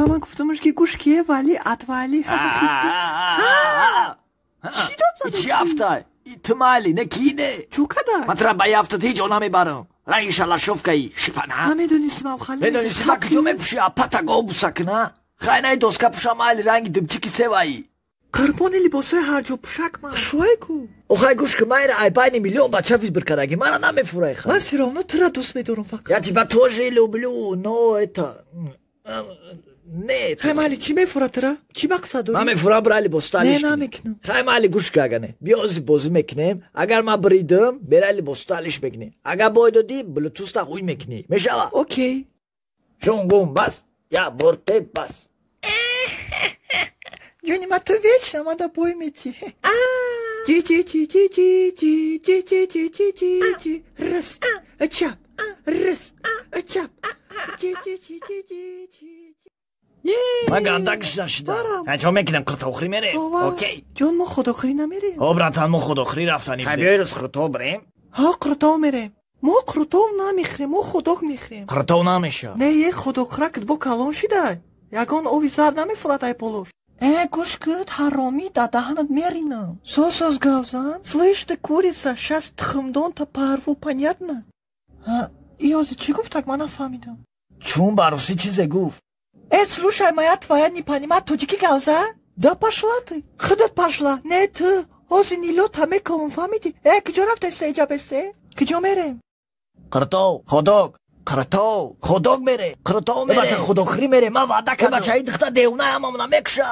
من گفتمش که گوش کیه ولی اتوالی چی داد چی هفته؟ تمالی نکینه چو کده؟ مطرح با یفته هیچ اونا میبرم رنگش الله شفکایی شپنه نمیدونیستم او خالی میدونیستم که جو میپوشی پتا گو بسکنه خیلی دوسکا پوشم آلی رنگی دمچی که سوایی قربان لباسه هر جا پوشک من شوی کو اوخای گوش که من ای پایین میلیون بچه فیز برکرگی من نمیفورای خواهی من سراغنا تو را دوست میدارم فقط یا تی با تو جیلو بلو نو ایتا نه خیلی مالی چی میفورا ترا؟ چی مقصد داری؟ من میفورا برای لباستالیش نه نمیکنم خیلی مالی گوش که اگه نه بیازی بازی میکنیم اگر من بریدم برای لباستالیش میکنیم اگر باید دادی بلوتوس تا خوی میکنی میشه اوکی شونگون بس یا برته بس یعنی ما تو ویچ نما دا بوی میتی جی جی جی جی جی جی جی جی جی جی جی جی رست چپ رست چپ جی جی جی جی جی جی من گندگش نشیدم چون میکنم خطاخری میریم اوکی جون ما خداخری نمیریم براتن ما خداخری رفتنیم بیایرز خطا بریم ها قرطاو میریم ما قرطاو نمیخریم ما خداق میخریم خطاو نمیشه نه یه خداقرک بو کلان شده یگان اوی زرد نمیفورد ای پولوش گوش куд حرامی да دهنت میرینم سوسوس گاوزن слышь ты курица сейчас тхмдон та порву понятно иози чӣ гуфт так ман нафаҳмидам чун бароси чизе гуфт слушай моя твоя не понимает тоҷики гавза да пошла ты худат пошла не ты ози нилота мекомун фаҳмидӣ куҷо рафтаисте иҷа бесте куҷо мерем қиртов ходок قرطاو خداگ میره قرطاو میره بچه خداخری میره من وعده کردم بچه ای دختر دیونه همون نمیکشه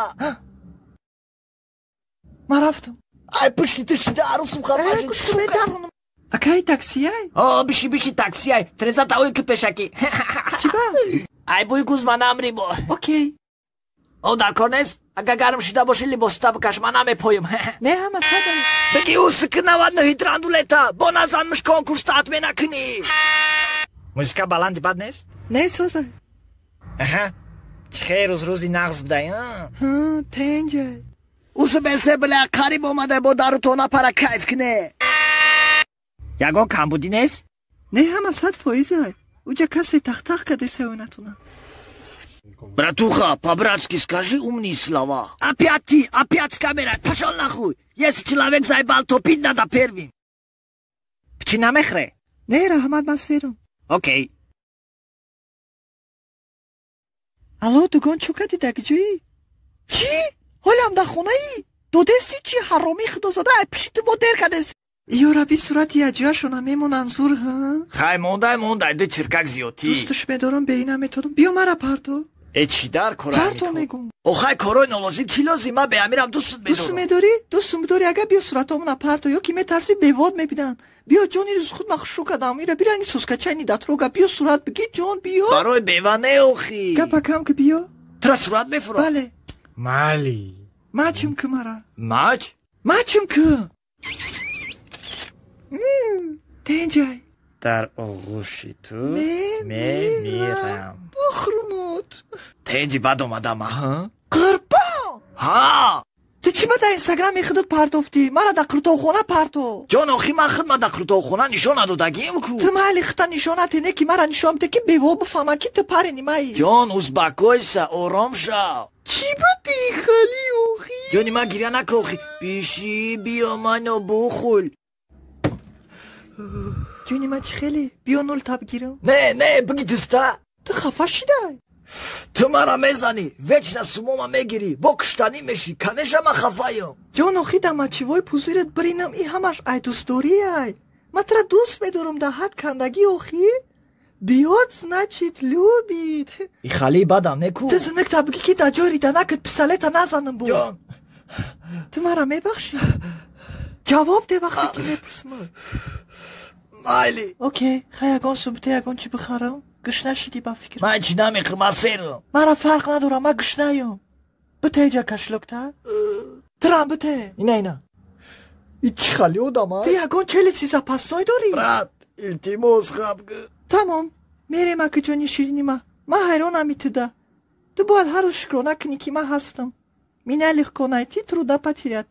من رفتم ای پشتی تشیده عروسم خواهد میدارونم اکای تاکسی ای بیشی تاکسی ای ترزا تاوی که پیشکی چی با؟ ای بوی گوز من امری با اوکی او در کار نیست اگه گرم شده باشی لباستا بکش من همه پایم نه همه ساده بگی او سکنه و نهیدراندولتا با نزنمش کنکورس تحتمه نکنی موسیقا بلندی بد نیست؟ نه سوزه خیر روزی نغز بدهی تنجه اوسو بسه بله قریب اومده با داروتونا پرا کیف کنه یگان کم بودی نیست؟ نه همه صد فایزه اوجا کسی تخ کده سوی نتونه Братуха, по-братски скажи умные слова. Опять с камерой, пошел нахуй. Если человек заебал, то пить надо первым. Пчина мехре? Не, Рахмат Масиру. Окей. Алло, дугон чу кади дагҷои? Чӣ? ҳолам да хонаи? Додести чӣ ҳаромӣ худозада пишити модер кадес? Ё раби сурати яҷояшона мемонанд зур Хай мондай ду чиркак зиёдтӣ. Дӯсташ медорам беи наметонам. Биё мара парто. Чӣ дар кора? Парто мегум. Охай корои нолозим чӣ лозим? Ман беамирам дӯстат медорам. Дӯст медорӣ? Дӯстам дорӣ агар биё суратомона парто ё ки метарсӣ бевод мебинанд. Биё ҷони рӯз худ ман хушрӯ кардам. Ира биранги соскачайни датрога биё сурат бигӣ ҷон биё. Барои бева не охи. Гапа кам ки биё. Тра сурат мефурад? Бале. Мали. Мачум ки мара. Мач? Мачум ки. Тенҷай. дар оғӯши ту мемирам. Бухрумуд. Тенҷи бад омадам Қурбон. ҳа ту чӣ ба дар инстаграми худат партофтӣ? Мара дар қуртоқхона парто. ҷон охи ман худмат дар қуртоқхона нишон надодагим ку. ту майли хита нишонате не ки мара нишон бите ки бево буфама ки ту пари нимаи. ҷон узбакойса ором шав. чӣ бади хали охи? ҷони ман гиря накун охи. биши биё ману бухул. ҷони ман чӣ хеле? биё нул таб гирам. не биги диста. ту хафа шидай? ту мара мезанӣ вечна сумома мегирӣ бо куштанӣ мешӣ канеша ман хафаям. ҷон охи да мачивои пузират биринам и ҳамаш ай дӯстдорӣ ай. ман тра дӯст медорам да ҳад кандагӣ охи. биёд значит любит. и халии бадам неку. ту зинак та бигӣ ки да ҷои риданакат писалета назанам бо. ту мара мебахшӣ? ҷавоб де вақте ки мепурсам. майли. окей хай ягон субта ягон чӣ бихарам? гушна шидӣ ба фикр. ман чӣ намехӯрам ман серам. мара фарқ надорам ман гушнаям. битеҷа кашлокта. тирам бите. ина чӣ хали одам ту ягон чели запасной дорӣ? брат илтимос хабгӣ. тамом мерем аки ҷони ширинима. ман ҳайронам итуда. ту бояд ҳар рӯз шукрона кунӣ ки ман ҳастам. миналих конайти труда потерят.